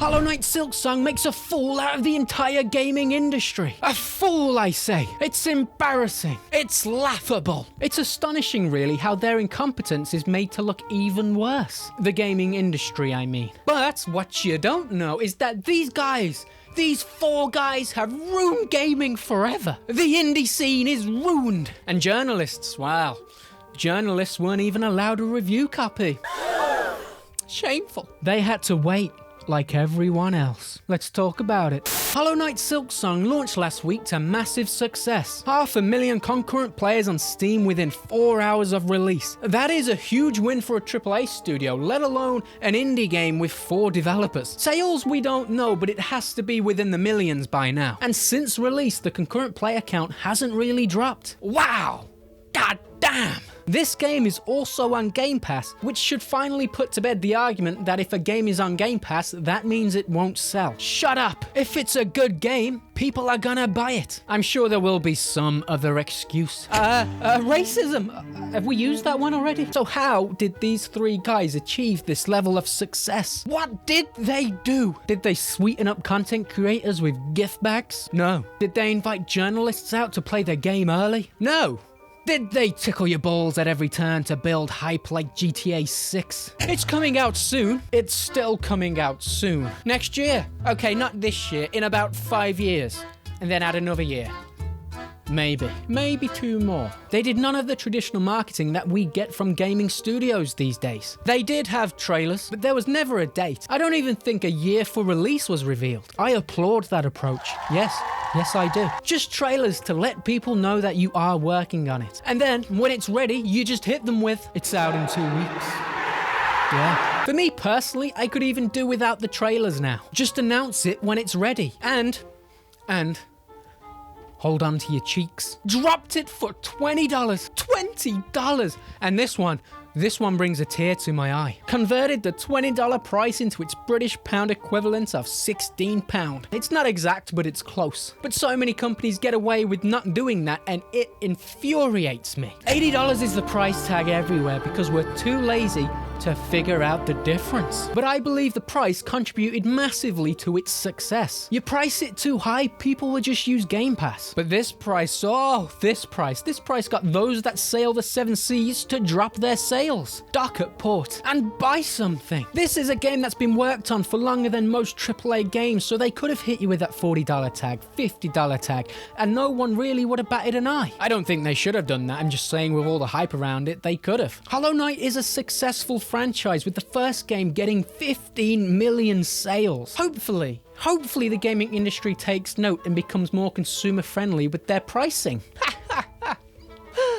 HollowKnightSilksong makes a fool out of the entire gaming industry. A fool, I say. It's embarrassing. It's laughable. It's astonishing, really, how their incompetence is made to look even worse. The gaming industry, I mean. But what you don't know is that these four guys have ruined gaming forever. The indie scene is ruined. And journalists, well, journalists weren't even allowed a review copy. Shameful. They had to wait, like everyone else. Let's talk about it. HollowKnightSilksong launched last week to massive success. 500,000 concurrent players on Steam within 4 hours of release. That is a huge win for a AAA studio, let alone an indie game with 4 developers. Sales we don't know, but it has to be within the millions by now. And since release, the concurrent player count hasn't really dropped. Wow! God damn! This game is also on Game Pass, which should finally put to bed the argument that if a game is on Game Pass, that means it won't sell. Shut up! If it's a good game, people are gonna buy it. I'm sure there will be some other excuse. Racism! Have we used that one already? So how did these 3 guys achieve this level of success? What did they do? Did they sweeten up content creators with gift bags? No. Did they invite journalists out to play their game early? No. Did they tickle your balls at every turn to build hype like GTA 6? It's coming out soon. It's still coming out soon. Next year. Okay, not this year, in about 5 years. And then add another year. Maybe 2 more. They did none of the traditional marketing that we get from gaming studios these days. They did have trailers, but there was never a date. I don't even think a year for release was revealed. I applaud that approach. Yes, I do. Just trailers to let people know that you are working on it. And then, when it's ready, you just hit them with, it's out in 2 weeks. Yeah. For me personally, I could even do without the trailers now. Just announce it when it's ready. And hold on to your cheeks. Dropped it for $20. $20! And this one brings a tear to my eye. Converted the $20 price into its British pound equivalent of £16. It's not exact, but it's close. But so many companies get away with not doing that, and it infuriates me. $80 is the price tag everywhere because we're too lazy to figure out the difference. But I believe the price contributed massively to its success. You price it too high, people will just use Game Pass. But this price got those that sail the 7 seas to drop their sails, dock at port, and buy something. This is a game that's been worked on for longer than most AAA games, so they could have hit you with that $40 tag, $50 tag, and no one really would have batted an eye. I don't think they should have done that. I'm just saying with all the hype around it, they could have. Hollow Knight is a successful franchise with the first game getting 15 million sales. Hopefully the gaming industry takes note and becomes more consumer friendly with their pricing.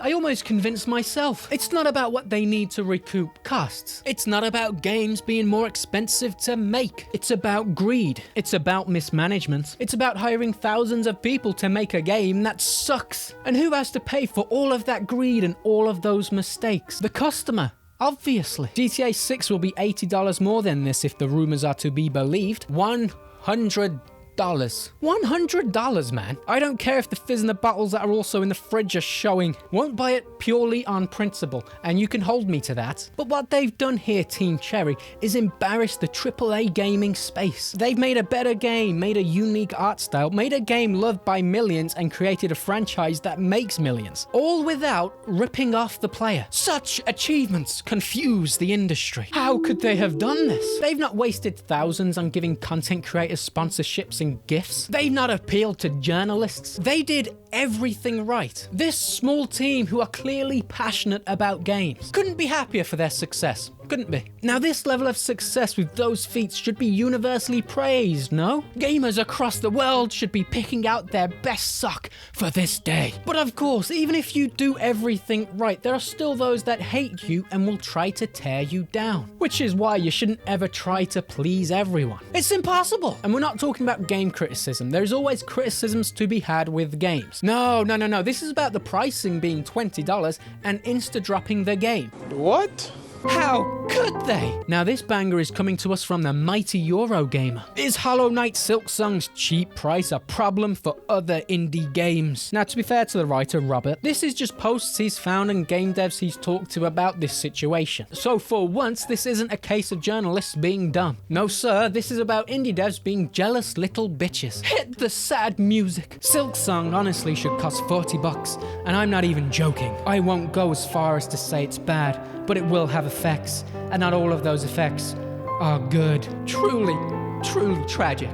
I almost convinced myself. It's not about what they need to recoup costs. It's not about games being more expensive to make. It's about greed. It's about mismanagement. It's about hiring thousands of people to make a game that sucks. And who has to pay for all of that greed and all of those mistakes? The customer. Obviously. GTA 6 will be $80 more than this if the rumors are to be believed. $100. $100, man. I don't care if the fizz in the bottles that are also in the fridge are showing. Won't buy it purely on principle, and you can hold me to that. But what they've done here, Team Cherry, is embarrass the AAA gaming space. They've made a better game, made a unique art style, made a game loved by millions, and created a franchise that makes millions. All without ripping off the player. Such achievements confuse the industry. How could they have done this? They've not wasted thousands on giving content creators sponsorships and gifts. They've not appealed to journalists. They did everything right. This small team who are clearly passionate about games couldn't be happier for their success. Couldn't be. Now this level of success with those feats should be universally praised, no? Gamers across the world should be picking out their best sock for this day. But of course, even if you do everything right, there are still those that hate you and will try to tear you down. Which is why you shouldn't ever try to please everyone. It's impossible. And we're not talking about game criticism. There's always criticisms to be had with games. No. This is about the pricing being $20 and insta-dropping the game. What? How could they? Now this banger is coming to us from the mighty Eurogamer. Is HollowKnightSilksong's cheap price a problem for other indie games? Now to be fair to the writer, Robert, this is just posts he's found and game devs he's talked to about this situation. So for once, this isn't a case of journalists being dumb. No sir, this is about indie devs being jealous little bitches. Hit the sad music. Silksong honestly should cost $40, and I'm not even joking. I won't go as far as to say it's bad, but it will have effects, and not all of those effects are good. Truly, truly tragic.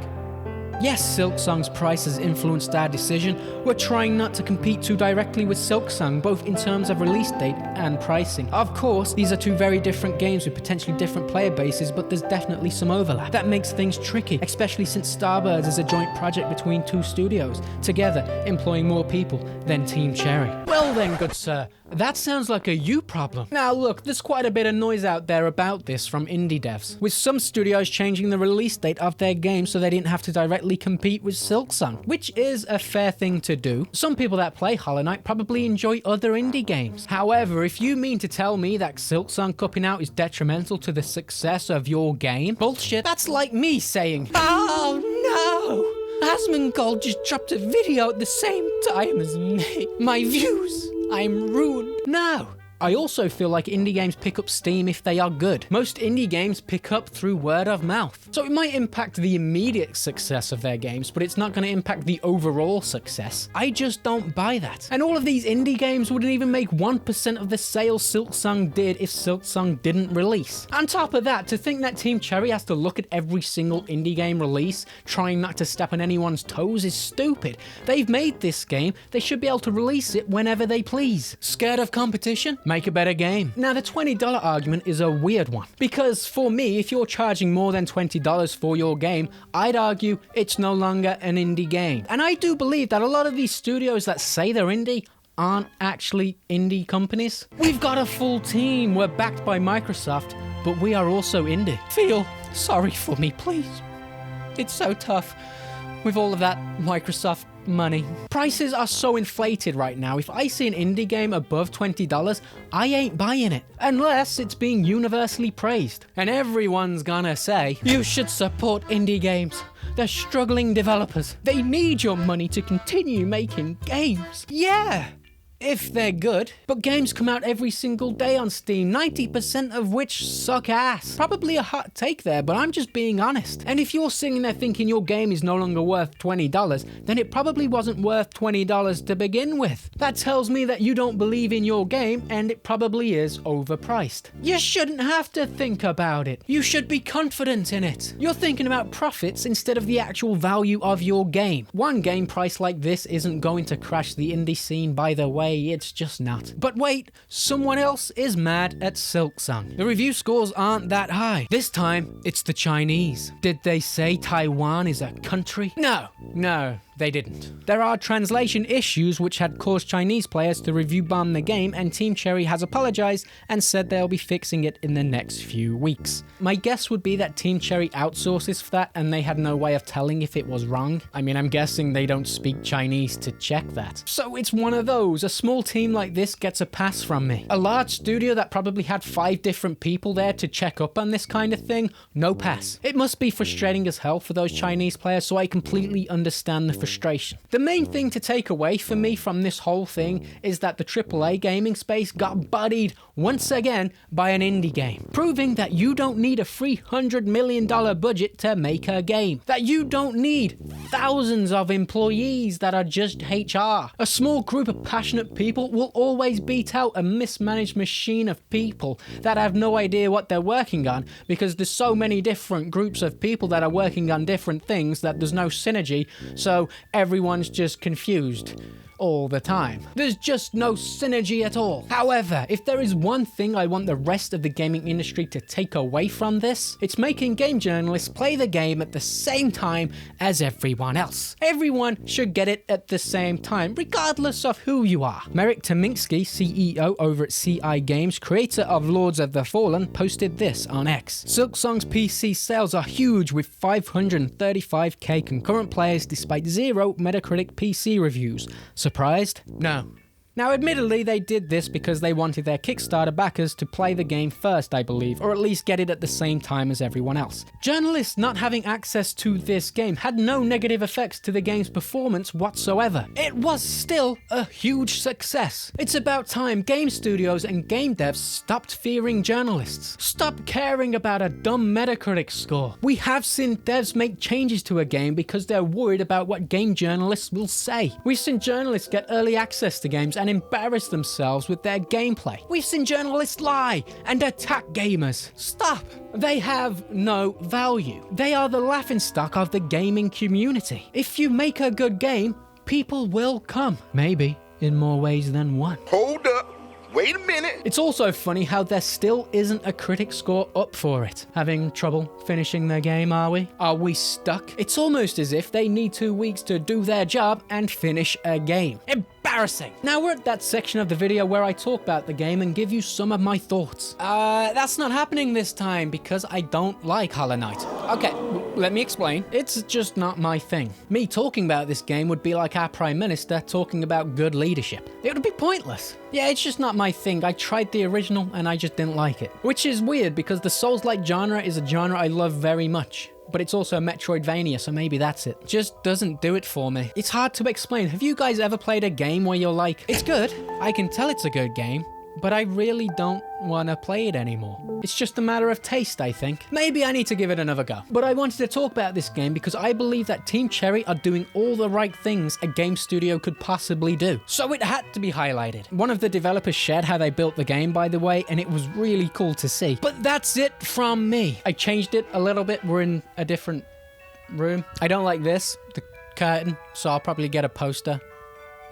Yes, Silksong's price has influenced our decision. We're trying not to compete too directly with Silksong, both in terms of release date and pricing. Of course, these are two very different games with potentially different player bases, but there's definitely some overlap. That makes things tricky, especially since Starbirds is a joint project between two studios, together employing more people than Team Cherry. Well then, good sir, that sounds like a you problem. Now look, there's quite a bit of noise out there about this from indie devs, with some studios changing the release date of their games so they didn't have to directly compete with Silksong, which is a fair thing to do. Some people that play Hollow Knight probably enjoy other indie games. However, if you mean to tell me that Silksong cupping out is detrimental to the success of your game, bullshit. That's like me saying, oh no, Asmongold just dropped a video at the same time as me. My views, I'm ruined. No. I also feel like indie games pick up steam if they are good. Most indie games pick up through word of mouth. So it might impact the immediate success of their games, but it's not going to impact the overall success. I just don't buy that. And all of these indie games wouldn't even make 1% of the sales Silksong did if Silksong didn't release. On top of that, to think that Team Cherry has to look at every single indie game release, trying not to step on anyone's toes, is stupid. They've made this game, they should be able to release it whenever they please. Scared of competition? Make a better game. Now the $20 argument is a weird one, because for me, if you're charging more than $20 for your game, I'd argue it's no longer an indie game. And I do believe that a lot of these studios that say they're indie aren't actually indie companies. We've got a full team, we're backed by Microsoft, but we are also indie. Feel sorry for me, please. It's so tough with all of that Microsoft money. Prices are so inflated right now. If I see an indie game above $20, I ain't buying it. Unless it's being universally praised. And everyone's gonna say, you should support indie games. They're struggling developers. They need your money to continue making games. Yeah, if they're good. But games come out every single day on Steam, 90% of which suck ass. Probably a hot take there, but I'm just being honest. And if you're sitting there thinking your game is no longer worth $20, then it probably wasn't worth $20 to begin with. That tells me that you don't believe in your game, and it probably is overpriced. You shouldn't have to think about it. You should be confident in it. You're thinking about profits instead of the actual value of your game. One game price like this isn't going to crash the indie scene, by the way. It's just not. But wait, someone else is mad at Silksong. The review scores aren't that high. This time, it's the Chinese. Did they say Taiwan is a country? No, they didn't. There are translation issues which had caused Chinese players to review bomb the game, and Team Cherry has apologized and said they'll be fixing it in the next few weeks. My guess would be that Team Cherry outsources for that and they had no way of telling if it was wrong. I mean, I'm guessing they don't speak Chinese to check that. So it's one of those. A small team like this gets a pass from me. A large studio that probably had 5 different people there to check up on this kind of thing, no pass. It must be frustrating as hell for those Chinese players, so I completely understand the frustration. The main thing to take away for me from this whole thing is that the AAA gaming space got bodied once again by an indie game, proving that you don't need a $300 million budget to make a game, that you don't need thousands of employees that are just HR. A small group of passionate people will always beat out a mismanaged machine of people that have no idea what they're working on, because there's so many different groups of people that are working on different things that there's no synergy, so everyone's just confused all the time. There's just no synergy at all. However, if there is one thing I want the rest of the gaming industry to take away from this, it's making game journalists play the game at the same time as everyone else. Everyone should get it at the same time, regardless of who you are. Merrick Tominsky, CEO over at CI Games, creator of Lords of the Fallen, posted this on X. Silksong's PC sales are huge with 535k concurrent players despite 0 Metacritic PC reviews. Surprised? No. Now, admittedly, they did this because they wanted their Kickstarter backers to play the game first, I believe, or at least get it at the same time as everyone else. Journalists not having access to this game had no negative effects to the game's performance whatsoever. It was still a huge success. It's about time game studios and game devs stopped fearing journalists. Stop caring about a dumb Metacritic score. We have seen devs make changes to a game because they're worried about what game journalists will say. We've seen journalists get early access to games and embarrass themselves with their gameplay. We've seen journalists lie and attack gamers. Stop. They have no value. They are the laughingstock of the gaming community. If you make a good game, people will come. Maybe in more ways than one. Hold up. Wait a minute. It's also funny how there still isn't a critic score up for it. Having trouble finishing their game, are we? Are we stuck? It's almost as if they need 2 weeks to do their job and finish a game. Embarrassing. Now we're at that section of the video where I talk about the game and give you some of my thoughts. That's not happening this time because I don't like Hollow Knight. Okay, let me explain. It's just not my thing. Me talking about this game would be like our Prime Minister talking about good leadership. It would be pointless. Yeah, it's just not my thing. I tried the original and I just didn't like it. Which is weird because the Souls-like genre is a genre I love very much. But it's also a Metroidvania, so maybe that's it. Just doesn't do it for me. It's hard to explain. Have you guys ever played a game where you're like, it's good, I can tell it's a good game, but I really don't want to play it anymore? It's just a matter of taste, I think. Maybe I need to give it another go. But I wanted to talk about this game because I believe that Team Cherry are doing all the right things a game studio could possibly do. So it had to be highlighted. One of the developers shared how they built the game, by the way, and it was really cool to see. But that's it from me. I changed it a little bit. We're in a different room. I don't like this, the curtain, so I'll probably get a poster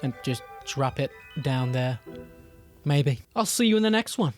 and just drop it down there. Maybe. I'll see you in the next one.